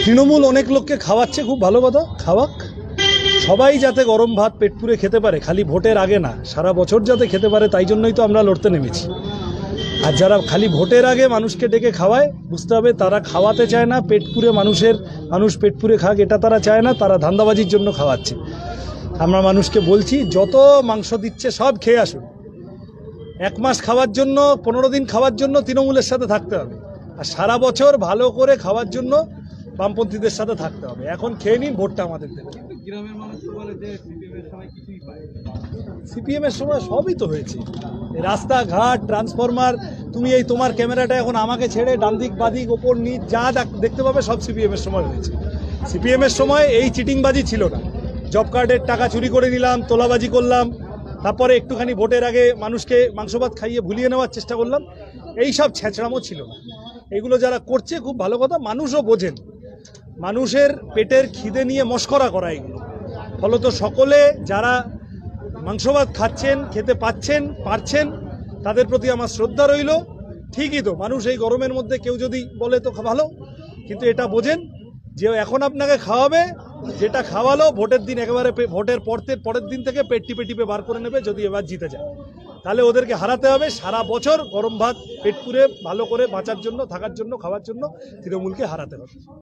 তৃণমূল অনেক লোককে খাওয়াচ্ছে, খুব ভালো কথা, খাওয়াক। সবাই যাতে গরম ভাত পেট পুরে খেতে পারে, খালি ভোটের আগে না, সারা বছর যাতে খেতে পারে, তাই জন্যই তো আমরা লড়তে নেমেছি। আর যারা খালি ভোটের আগে মানুষকে ডেকে খাওয়ায়, বুঝতে হবে তারা খাওয়াতে চায় না পেট পুরে মানুষ পেট পুরে খাক, এটা তারা চায় না, তারা ধান্দাবাজির জন্য খাওয়াচ্ছে। আমরা মানুষকে বলছি যত মাংস দিচ্ছে সব খেয়ে আসুন। 1 মাস খাওয়ার জন্য, 15 দিন খাওয়ার জন্য তৃণমূলের সাথে থাকতে হবে, আর সারা বছর ভালো করে খাওয়ার জন্য বামপন্থীদের সাথে থাকতে হবে। এখন খেয়ে নিন, ভোটটা আমাদের দেবে। গ্রামের মানুষ তো বলে যে সিপিএমের সময় কিছুই পায়, সিপিএমের সময় সবই তো হয়েছে, রাস্তাঘাট, ট্রান্সফরমার। তুমি এই তোমার ক্যামেরাটা এখন আমাকে ছেড়ে ডান দিক বাদিক ওপর নিচ যা দেখতে পাবে সব সিপিএমের সময় হয়েছে। সিপিএমের সময় এই চিটিংবাজি ছিল না। জব কার্ডের টাকা চুরি করে নিলাম, তোলাবাজি করলাম, তারপরে একটুখানি ভোটের আগে মানুষকে মাংস ভাত খাইয়ে ভুলিয়ে নেওয়ার চেষ্টা করলাম, এই সব ছেঁচড়ামো ছিল না। এগুলো যারা করছে খুব ভালো কথা, মানুষও বোঝেন, মানুষের পেটের খিদে নিয়ে মস্করা করা এগুলো। ফলত সকলে যারা মাংস ভাত খাচ্ছেন, খেতে পারছেন, তাদের প্রতি আমার শ্রদ্ধা রইল। ঠিকই তো, মানুষ এই গরমের মধ্যে কেউ যদি বলে তো ভালো, কিন্তু এটা বোঝেন যে এখন আপনাকে খাওয়াবে, যেটা খাওয়ালো ভোটের দিন একেবারে ভোটের পরের দিন থেকে পেট টিপে বার করে নেবে যদি এবার জিতে যায়। তাহলে ওদেরকে হারাতে হবে। সারা বছর গরম ভাত পেট পুরে ভালো করে বাঁচার জন্য, থাকার জন্য, খাওয়ার জন্য তৃণমূলকে হারাতে হবে।